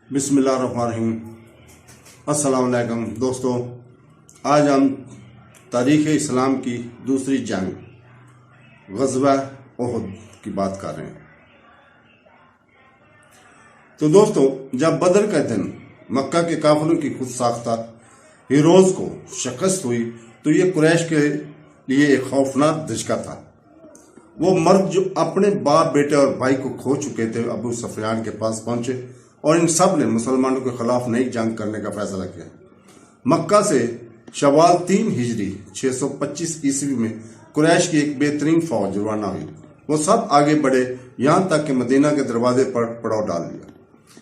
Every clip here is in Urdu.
بسم اللہ الرحمن الرحیم۔ السلام علیکم دوستو، آج ہم تاریخ اسلام کی دوسری جنگ غزوہ احد کی بات کر رہے ہیں۔ تو دوستو، جب بدر کا دن مکہ کے کافروں کی خود ساختہ ہیروز کو شکست ہوئی تو یہ قریش کے لیے ایک خوفناک دھچکا تھا۔ وہ مرد جو اپنے باپ، بیٹے اور بھائی کو کھو چکے تھے ابو سفیان کے پاس پہنچے اور ان سب نے مسلمانوں کے خلاف نئی جنگ کرنے کا فیصلہ کیا۔ مکہ سے شوال 3 ہجری 625 عیسوی میں قریش کی ایک بہترین فوج روانہ ہوئی۔ وہ سب آگے بڑھے یہاں تک کہ مدینہ کے دروازے پر پڑاؤ ڈال لیا۔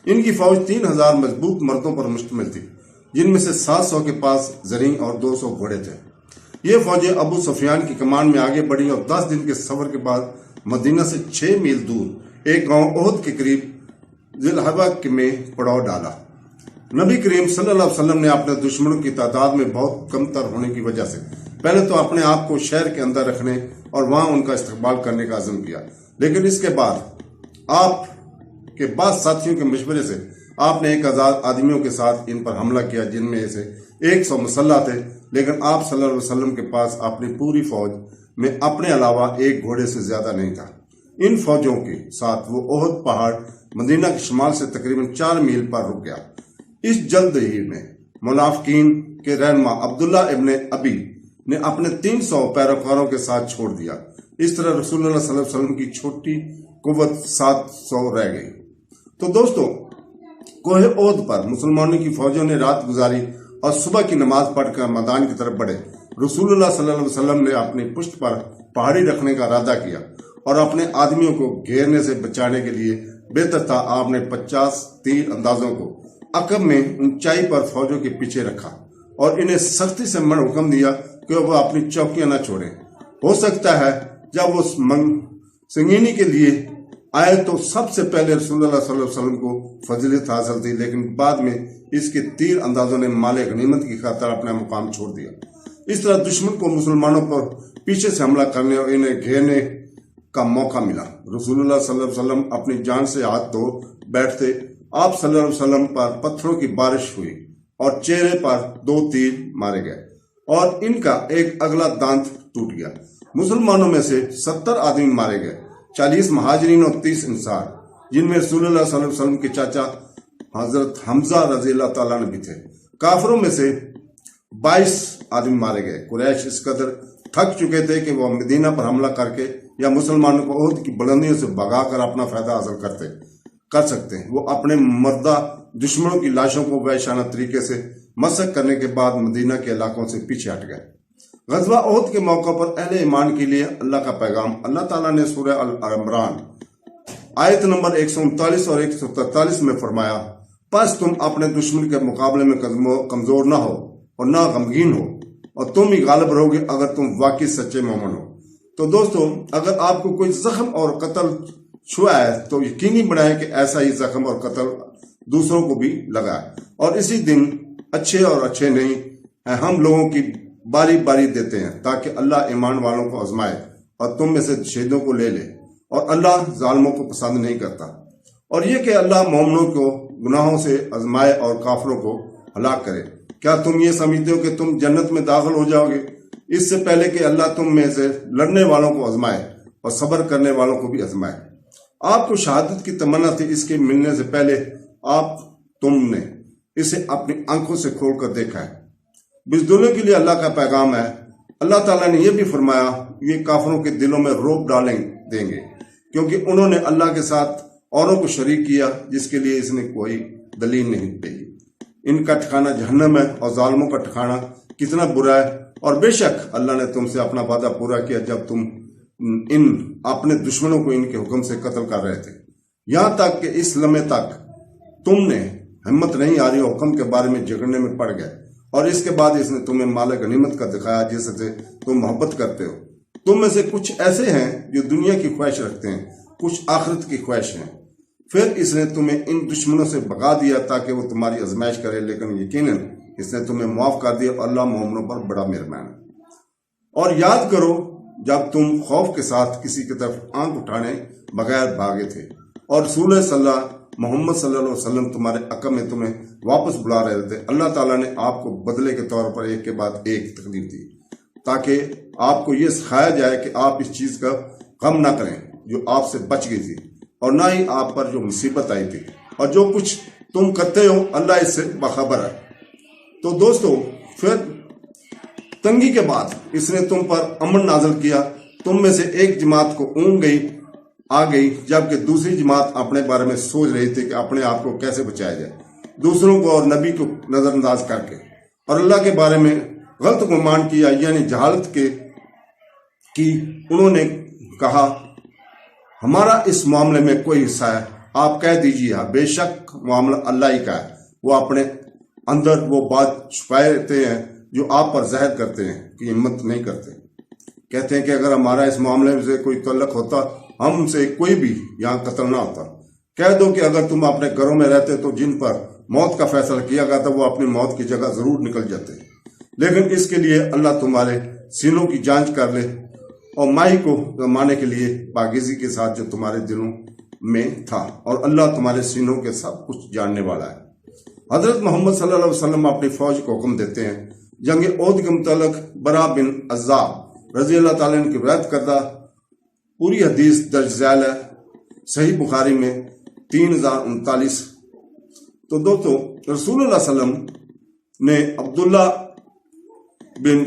ان کی فوج 3000 مضبوط مردوں پر مشتمل تھی، جن میں سے 700 کے پاس زریں اور 200 گھوڑے تھے۔ یہ فوجیں ابو سفیان کی کمان میں آگے بڑھیں اور 10 دن کے سفر کے بعد مدینہ سے 6 میل دور ایک گاؤں احد کے قریب ذی الحبہ میں پڑاؤ ڈالا۔ نبی کریم صلی اللہ علیہ وسلم نے اپنے دشمنوں کی تعداد میں بہت کم تر ہونے کی وجہ سے پہلے تو اپنے آپ کو شہر کے اندر رکھنے اور وہاں ان کا استقبال کرنے کا عزم کیا، لیکن اس کے بعد آپ کے بعض ساتھیوں کے مشورے سے آپ نے ایک آزاد آدمیوں کے ساتھ ان پر حملہ کیا، جن میں سے 100 مسلح تھے، لیکن آپ صلی اللہ علیہ وسلم کے پاس اپنی پوری فوج میں اپنے علاوہ ایک گھوڑے سے زیادہ نہیں تھا۔ ان فوجوں کے ساتھ وہ احد پہاڑ مدینہ کے شمال سے تقریباً 4 میل پر رک گیا۔ اس جلد ہی میں منافقین کے رہنما عبداللہ ابن ابی نے اپنے 300 پیروکاروں کے ساتھ چھوڑ دیا۔ اس طرح رسول اللہ صلی اللہ علیہ وسلم کی چھوٹی قوت 700 رہ گئی۔ تو دوستو، کوہ احد پر مسلمانوں کی فوجوں نے رات گزاری اور صبح کی نماز پڑھ کر میدان کی طرف بڑھے۔ رسول اللہ صلی اللہ علیہ وسلم نے اپنی پشت پر پہاڑی رکھنے کا ارادہ کیا اور اپنے آدمیوں کو گھیرنے سے بچانے کے لیے بہتر تھا آپ نے 50 تیر اندازوں کو عقب میں اونچائی پر فوجوں کے پیچھے رکھا اور انہیں سختی سے حکم دیا کہ وہ اپنی چوکیاں نہ چھوڑیں۔ ہو سکتا ہے جب وہ سنگینی کے لیے آئے تو سب سے پہلے رسول اللہ صلی اللہ علیہ وسلم کو فضیلت حاصل تھی، لیکن بعد میں اس کے تیر اندازوں نے مال غنیمت کی خاطر اپنا مقام چھوڑ دیا۔ اس طرح دشمن کو مسلمانوں پر پیچھے سے حملہ کرنے اور انہیں گھیرنے کا موقع ملا۔ رسول اللہ صلی اللہ علیہ وسلم اپنی جان سے ہاتھ دھو بیٹھتے، آپ صلی اللہ علیہ وسلم پر پتھروں کی بارش ہوئی اور چہرے پر 2 تیر مارے گئے اور ان کا ایک اگلا دانت ٹوٹ گیا۔ مسلمانوں میں سے 70 آدمی مارے گئے، 40 مہاجرین اور 30 انصار، جن میں رسول اللہ صلی اللہ علیہ وسلم کے چاچا حضرت حمزہ رضی اللہ تعالیٰ نے بھی تھے۔ کافروں میں سے 22 آدمی مارے گئے۔ قریش اس قدر تھک چکے تھے کہ وہ مدینہ پر حملہ کر کے یا مسلمانوں کو احد کی بلندیوں سے بھگا کر اپنا فائدہ حاصل کر سکتے ہیں۔ وہ اپنے مردہ دشمنوں کی لاشوں کو وحشیانہ طریقے سے مسخ کرنے کے بعد مدینہ کے علاقوں سے پیچھے ہٹ گئے۔ غزوہ احد کے موقع پر اہل ایمان کے لیے اللہ کا پیغام۔ اللہ تعالیٰ نے سورہ العمران آیت نمبر 139 اور 143 میں فرمایا، پس تم اپنے دشمن کے مقابلے میں کمزور نہ ہو اور نہ غمگین ہو، اور تم ہی غالب رہو گے اگر تم واقعی سچے مومن ہو۔ تو دوستو، اگر آپ کو کوئی زخم اور قتل چھوا ہے تو یقینی بنائیں کہ ایسا ہی زخم اور قتل دوسروں کو بھی لگا ہے، اور اسی دن اچھے اور اچھے نہیں ہیں ہم لوگوں کی باری باری دیتے ہیں، تاکہ اللہ ایمان والوں کو آزمائے اور تم میں سے شہیدوں کو لے لے، اور اللہ ظالموں کو پسند نہیں کرتا۔ اور یہ کہ اللہ مومنوں کو گناہوں سے آزمائے اور کافروں کو ہلاک کرے۔ کیا تم یہ سمجھتے ہو کہ تم جنت میں داخل ہو جاؤ گے اس سے پہلے کہ اللہ تم میں سے لڑنے والوں کو آزمائے اور صبر کرنے والوں کو بھی آزمائے؟ آپ کو شہادت کی تمنا تھی، اس کے ملنے سے پہلے تم نے اسے اپنی آنکھوں سے کھول کر دیکھا ہے۔ بزدلوں کے لیے اللہ کا پیغام ہے۔ اللہ تعالیٰ نے یہ بھی فرمایا، یہ کافروں کے دلوں میں رعب ڈالیں دیں گے، کیونکہ انہوں نے اللہ کے ساتھ اوروں کو شریک کیا جس کے لیے اس نے کوئی دلیل نہیں دی۔ ان کا ٹھکانہ جہنم ہے اور ظالموں کا ٹھکانہ کتنا برا ہے۔ اور بے شک اللہ نے تم سے اپنا وعدہ پورا کیا جب تم اپنے دشمنوں کو ان کے حکم سے قتل کر رہے تھے، یہاں تک کہ اس لمحے تک تم نے ہمت نہیں آ رہی اور حکم کے بارے میں جھگڑنے میں پڑ گئے، اور اس کے بعد اس نے تمہیں مال غنیمت کا دکھایا جس سے تم محبت کرتے ہو۔ تم میں سے کچھ ایسے ہیں جو دنیا کی خواہش رکھتے ہیں، کچھ آخرت کی خواہش ہیں۔ پھر اس نے تمہیں ان دشمنوں سے بھگا دیا تاکہ وہ تمہاری آزمائش کرے، لیکن یقیناً اس نے تمہیں معاف کر دیا، اور اللہ مومنوں پر بڑا مہربان ہے۔ اور یاد کرو جب تم خوف کے ساتھ کسی کی طرف آنکھ اٹھانے بغیر بھاگے تھے اور رسول صلی اللہ محمد صلی اللہ علیہ وسلم تمہارے عقب میں تمہیں واپس بلا رہے تھے، اللہ تعالیٰ نے آپ کو بدلے کے طور پر ایک کے بعد ایک تکلیف دی تاکہ آپ کو یہ سکھایا جائے کہ آپ اس چیز کا غم نہ کریں جو آپ سے بچ گئی تھی، اور نہ ہی آپ پر جو مصیبت آئی تھی، اور جو کچھ تم کرتے ہو اللہ اس سے باخبر ہے۔ تو دوستو، پھر تنگی کے بعد اس نے تم پر امن نازل کیا، تم میں سے ایک جماعت کو اونگ آ گئی جبکہ دوسری جماعت اپنے بارے میں سوچ رہی تھی کہ اپنے آپ کو کیسے بچایا جائے، دوسروں کو اور نبی کو نظر انداز کر کے، اور اللہ کے بارے میں غلط گمان کیا، یعنی جہالت کی انہوں نے کہا ہمارا اس معاملے میں کوئی حصہ ہے۔ آپ کہہ دیجیے بے شک معاملہ اللہ ہی کا ہے، وہ اپنے اندر وہ بات چھپاتے ہیں جو آپ پر ظاہر کرتے ہیں کہ ہمت نہیں کرتے۔ کہتے ہیں کہ اگر ہمارا اس معاملے سے کوئی تعلق ہوتا ہم سے کوئی بھی یہاں قتل نہ ہوتا۔ کہہ دو کہ اگر تم اپنے گھروں میں رہتے تو جن پر موت کا فیصلہ کیا گیا تھا وہ اپنی موت کی جگہ ضرور نکل جاتے، لیکن اس کے لیے اللہ تمہارے سینوں کی جانچ کر لے اور ماہی کو زمانے کے لیے پاکیزگی کے ساتھ جو تمہارے دلوں میں تھا، اور اللہ تمہارے سینوں کے سب کچھ جاننے والا ہے۔ حضرت محمد صلی اللہ علیہ وسلم اپنی فوج کو حکم دیتے ہیں۔ جنگ احد کے متعلق برا بن عذاب رضی اللہ تعالیٰ عنہ کی روایت کردہ پوری حدیث درج ذیل ہے، صحیح بخاری میں 3039۔ تو دوستو، رسول اللہ صلی اللہ علیہ وسلم نے عبداللہ بن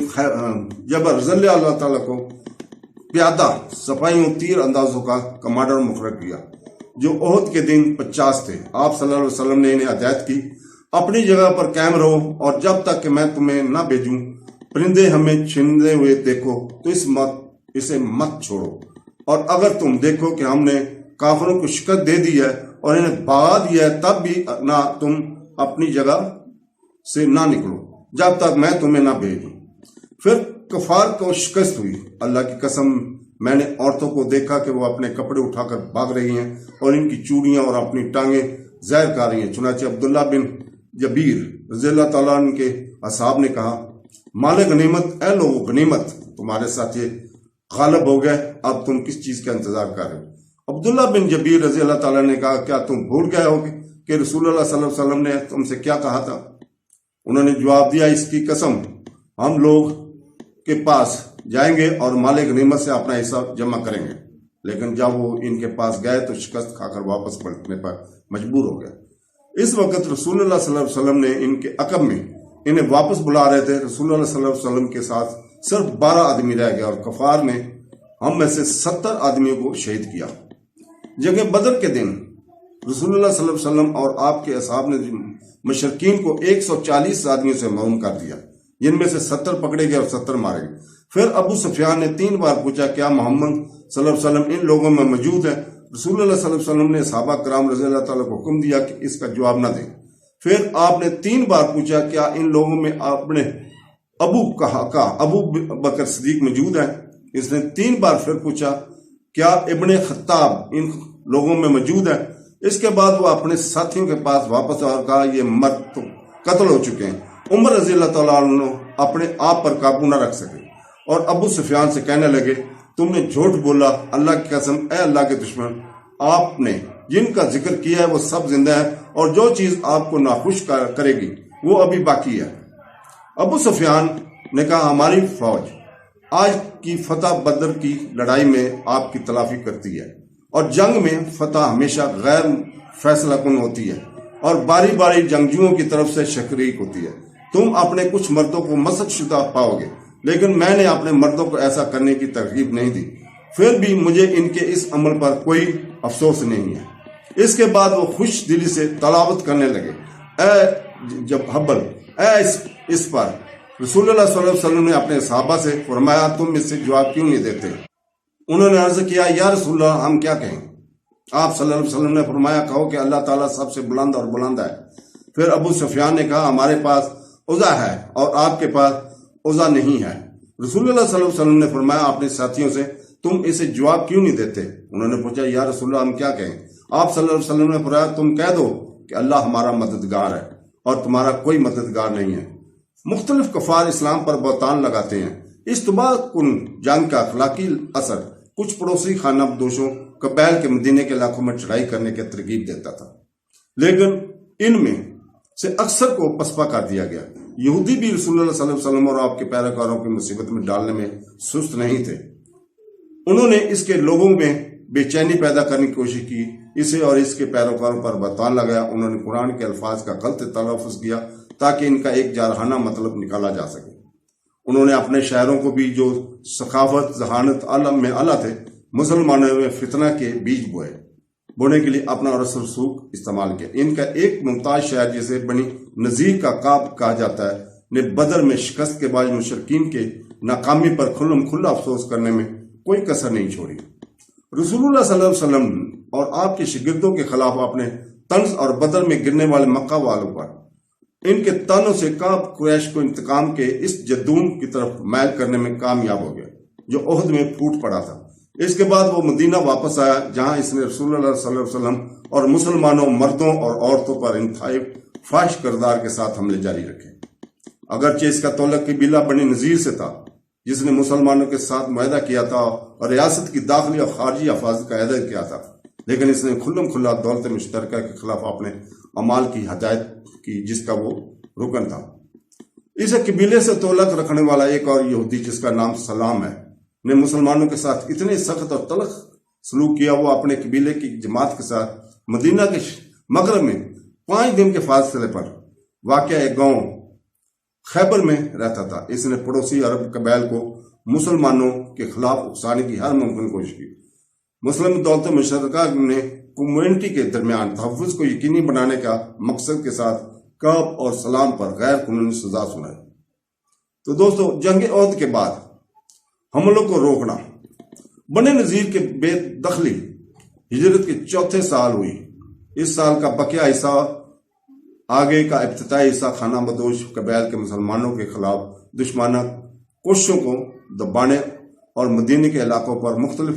جبر رضی اللہ تعالیٰ کو پیادہ سپاہیوں تیر اندازوں کا کمانڈر مقرر کیا، جو احد کے دن 50 تھے۔ آپ صلی اللہ علیہ وسلم نے انہیں ہدایت کی اپنی جگہ پر قائم رہو، اور جب تک کہ میں تمہیں نہ بھیجوں پرندے ہمیں چھنتے ہوئے دیکھو تو اسے مت چھوڑو، اور اگر تم دیکھو کہ ہم نے کافروں کو شکست دے دی ہے اور انہیں بھگا دیا ہے تب بھی نہ تم اپنی جگہ سے نہ نکلو جب تک میں تمہیں نہ بھیجوں۔ پھر کفار کو شکست ہوئی۔ اللہ کی قسم، میں نے عورتوں کو دیکھا کہ وہ اپنے کپڑے اٹھا کر بھاگ رہی ہیں اور ان کی چوڑیاں اور اپنی ٹانگیں ظاہر کر رہی ہیں۔ چنانچہ عبداللہ بن جبیر رضی اللہ تعالیٰ عنہ کے اصحاب نے کہا مال غنیمت، اے لوگو غنیمت تمہارے ساتھ یہ غالب ہو گئے، اب تم کس چیز کا انتظار کر رہے ہو؟ عبداللہ بن جبیر رضی اللہ تعالیٰ نے کہا کیا تم بھول گئے ہو کہ رسول اللہ صلی اللہ علیہ وسلم نے تم سے کیا کہا تھا؟ انہوں نے جواب دیا اس کی قسم، ہم لوگ کے پاس جائیں گے اور مال غنیمت سے اپنا حصہ جمع کریں گے، لیکن جب وہ ان کے پاس گئے تو شکست کھا کر واپس پلٹنے پر مجبور ہو گئے۔ اس وقت رسول اللہ صلی اللہ علیہ وسلم نے ان کے عقب میں انہیں واپس بلا رہے تھے۔ رسول اللہ صلی اللہ علیہ وسلم کے ساتھ صرف 12 آدمی رہ گئے اور کفار نے ہم میں سے 70 آدمیوں کو شہید کیا۔ جنگ بدر کے دن رسول اللہ صلی اللہ علیہ وسلم اور آپ کے اصحاب نے مشرکین کو 140 آدمیوں سے محروم کر دیا، جن میں سے 70 پکڑے گئے اور 70 مارے گئے۔ پھر ابو سفیان نے 3 بار پوچھا کیا محمد صلی اللہ علیہ وسلم ان لوگوں میں موجود ہے؟ رسول اللہ صلی اللہ علیہ وسلم نے صحابہ کرام رضی اللہ تعالیٰ کو حکم دیا کہ اس کا جواب نہ دیں۔ پھر آپ نے 3 بار پوچھا کیا ان لوگوں میں اپنے ابو بکر صدیق موجود ہے؟ اس نے 3 بار پھر پوچھا کیا ابن خطاب ان لوگوں میں موجود ہے؟ اس کے بعد وہ اپنے ساتھیوں کے پاس واپس اور کہا یہ مرد تو قتل ہو چکے ہیں۔ عمر رضی اللہ تعالیٰ عنہ اپنے آپ پر قابو نہ رکھ سکے اور ابو سفیان سے کہنے لگے تم نے جھوٹ بولا، اللہ کی قسم اے اللہ کے دشمن، آپ نے جن کا ذکر کیا ہے وہ سب زندہ ہے اور جو چیز آپ کو ناخوش کرے گی وہ ابھی باقی ہے۔ ابو سفیان نے کہا ہماری فوج آج کی فتح بدر کی لڑائی میں آپ کی تلافی کرتی ہے، اور جنگ میں فتح ہمیشہ غیر فیصلہ کن ہوتی ہے اور باری باری جنگجوؤں کی طرف سے شریک ہوتی ہے۔ تم اپنے کچھ مردوں کو مسد شدہ پاؤ گے، لیکن میں نے اپنے مردوں کو ایسا کرنے کی ترغیب نہیں دی، پھر بھی مجھے ان کے اس عمل پر کوئی افسوس نہیں ہے۔ اس کے بعد وہ خوش دلی سے تلاوت کرنے لگے اے جب حبل اے اس پر رسول اللہ صلی اللہ علیہ وسلم نے اپنے صحابہ سے فرمایا تم اس سے جواب کیوں نہیں دیتے؟ انہوں نے عرض کیا یا رسول اللہ ہم کیا کہیں؟ آپ صلی اللہ علیہ وسلم نے فرمایا کہو کہ اللہ تعالیٰ سب سے بلند اور بلند ہے۔ پھر ابو سفیان نے کہا ہمارے پاس عزا ہے اور آپ کے پاس عزا نہیں ہے۔ رسول اللہ صلی اللہ علیہ وسلم نے فرمایا اپنے ساتھیوں سے تم اسے جواب کیوں نہیں دیتے؟ انہوں نے پوچھا یا رسول اللہ ہم کیا کہیں؟ آپ صلی اللہ علیہ وسلم نے فرمایا تم کہہ دو کہ اللہ ہمارا مددگار ہے اور تمہارا کوئی مددگار نہیں ہے۔ مختلف کفار اسلام پر بہتان لگاتے ہیں۔ اس تباہ کن جنگ کا اخلاقی اثر کچھ پڑوسی خانہ بدوشوں قبائل کے مدینے کے علاقوں میں چڑھائی کرنے کی ترغیب دیتا تھا۔ لیکن ان میں سے اکثر کو پسپا کر دیا گیا۔ یہودی بھی رسول اللہ صلی اللہ علیہ وسلم اور آپ کے پیروکاروں کی مصیبت میں ڈالنے میں سست نہیں تھے۔ انہوں نے اس کے لوگوں میں بے چینی پیدا کرنے کی کوشش کی، اسے اور اس کے پیروکاروں پر بہتان لگایا۔ انہوں نے قرآن کے الفاظ کا غلط تلفظ کیا تاکہ ان کا ایک جارحانہ مطلب نکالا جا سکے۔ انہوں نے اپنے شہروں کو بھی جو ثقافت ذہانت عالم میں اعلیٰ تھے، مسلمانوں میں فتنہ کے بیج بونے کے لیے اپنا رسوخ استعمال کیا۔ ان کا ایک ممتاز شہر جسے بنی نذیر کا کعب کہا جاتا ہے نے بدر میں شکست کے بعد مشرکین کے ناکامی پر کھلم کھلا افسوس کرنے میں کوئی کسر نہیں چھوڑی۔ رسول اللہ صلی اللہ علیہ وسلم اور آپ کے شاگردوں کے خلاف اپنے طنز اور بدر میں گرنے والے مکہ والوں پر ان کے تانوں سے کعب قریش کو انتقام کے اس جدون کی طرف مائل کرنے میں کامیاب ہو گیا جو عہد میں پھوٹ پڑا تھا۔ اس کے بعد وہ مدینہ واپس آیا جہاں اس نے رسول اللہ صلی اللہ علیہ وسلم اور مسلمانوں مردوں اور عورتوں پر انتہائی فاحش کردار کے ساتھ حملے جاری رکھے۔ اگرچہ اس کا تعلق قبیلہ بنی نذیر سے تھا جس نے مسلمانوں کے ساتھ معاہدہ کیا تھا اور ریاست کی داخلی اور خارجی حفاظت کا عہدہ کیا تھا، لیکن اس نے کھلم کھلا دولت مشترکہ کے خلاف اپنے اعمال کی ہدایت کی جس کا وہ رکن تھا۔ اس قبیلے سے تعلق رکھنے والا ایک اور یہودی جس کا نام سلام ہے نے مسلمانوں کے ساتھ اتنے سخت اور تلخ سلوک کیا۔ وہ اپنے قبیلے کی جماعت کے ساتھ مدینہ کے مغرب میں 5 دن کے فاصلے پر واقع ایک گاؤں خیبر میں رہتا تھا۔ اس نے پڑوسی عرب قبائل کو مسلمانوں کے خلاف اکسانے کی ہر ممکن کوشش کی۔ مسلم دولت مشترکہ نے کمیونٹی کے درمیان تحفظ کو یقینی بنانے کا مقصد کے ساتھ کعب اور سلام پر غیر قانونی سزا سنائی۔ تو دوستو، جنگ عہد کے بعد حملوں کو روکنا، بنی نذیر کے بے دخلی ہجرت کے 4تھے سال ہوئی۔ اس سال کا بقیہ حصہ آگے کا ابتدائی حصہ خانہ بدوش قبائل کے مسلمانوں کے خلاف دشمنانہ کوششوں کو دبانے اور مدینے کے علاقوں پر مختلف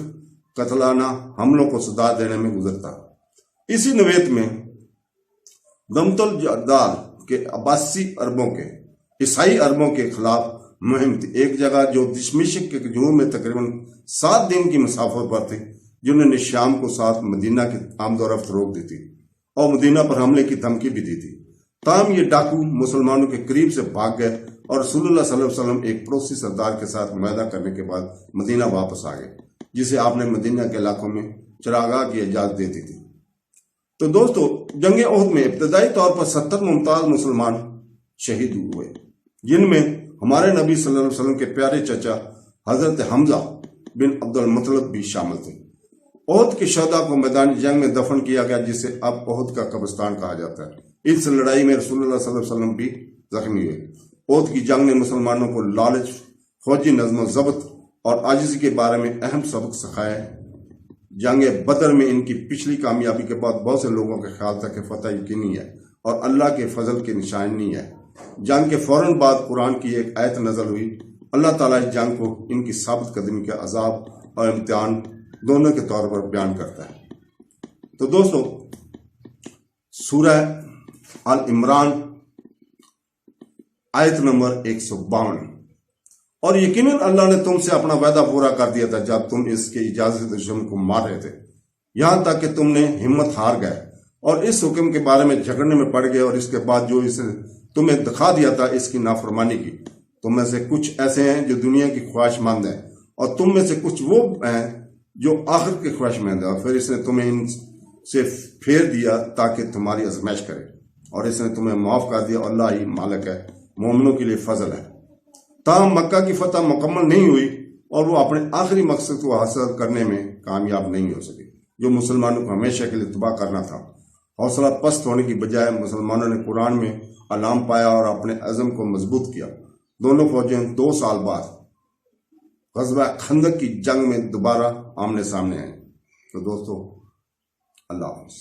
قتلانہ حملوں کو صدا دینے میں گزرتا۔ اسی نویت میں دمت الجدال کے عباسی عربوں کے عیسائی عربوں کے خلاف مہم تھی۔ ایک جگہ جو دمشق کے جنوب میں تقریباً 7 دن کی مسافت پر تھی، جنہوں نے شام کو ساتھ مدینہ کی آمد و رفت روک دی تھی اور مدینہ پر حملے کی دھمکی بھی دی تھی۔ تاہم یہ ڈاکو مسلمانوں کے قریب سے بھاگ گئے اور رسول اللہ صلی اللہ علیہ وسلم ایک پڑوسی سردار کے ساتھ معاہدہ کرنے کے بعد مدینہ واپس آ گئے، جسے آپ نے مدینہ کے علاقوں میں چراگاہ کی اجازت دے دی تھی۔ تو دوستو، جنگ عہد میں ابتدائی طور پر 70 ممتاز مسلمان شہید ہوئے، جن میں ہمارے نبی صلی اللہ علیہ وسلم کے پیارے چچا حضرت حمزہ بن عبد المطلب بھی شامل تھے۔ عہد کے شہداء کو میدان جنگ میں دفن کیا گیا جسے اب عہد کا قبرستان کہا جاتا ہے۔ اس لڑائی میں رسول اللہ صلی اللہ علیہ وسلم بھی زخمی ہوئے۔ عہد کی جنگ نے مسلمانوں کو لالچ، فوجی نظم و ضبط اور عاجزی کے بارے میں اہم سبق سکھایا۔ جنگ بدر میں ان کی پچھلی کامیابی کے بعد بہت سے لوگوں کے خیال تھا کہ فتح یقینی ہے اور اللہ کے فضل کی نشانی ہے۔ جنگ کے فوراً بعد قرآن کی ایک آیت نازل ہوئی۔ اللہ تعالیٰ اس جنگ کو ان کی ثابت قدمی کے عذاب اور امتحان دونوں کے طور پر بیان کرتا ہے۔ تو دوستو، سورہ آل عمران آیت نمبر 152، اور یقیناً اللہ نے تم سے اپنا وعدہ پورا کر دیا تھا جب تم اس کی اجازت سے دشمن کو مار رہے تھے، یہاں تک کہ تم نے ہمت ہار گئے اور اس حکم کے بارے میں جھگڑنے میں پڑ گئے، اور اس کے بعد جو اسے تمہیں دکھا دیا تھا اس کی نافرمانی کی۔ تم میں سے کچھ ایسے ہیں جو دنیا کی خواہش مند ہیں، اور تم میں سے کچھ وہ ہیں جو آخر کی خواہش مند ہیں، اور پھر اس نے تمہیں ان سے پھیر دیا تاکہ تمہاری آزمائش کرے، اور اس نے تمہیں معاف کر دیا، اور اللہ ہی مالک ہے، مومنوں کے لیے فضل ہے۔ تاہم مکہ کی فتح مکمل نہیں ہوئی اور وہ اپنے آخری مقصد کو حاصل کرنے میں کامیاب نہیں ہو سکے، جو مسلمانوں کو ہمیشہ کے لیے تباہ کرنا تھا۔ حوصلہ پست ہونے کی بجائے مسلمانوں نے قرآن میں علام پایا اور اپنے عزم کو مضبوط کیا۔ دونوں فوجیں 2 سال بعد غزوہ خندق کی جنگ میں دوبارہ آمنے سامنے آئیں۔ تو دوستو، اللہ حافظ۔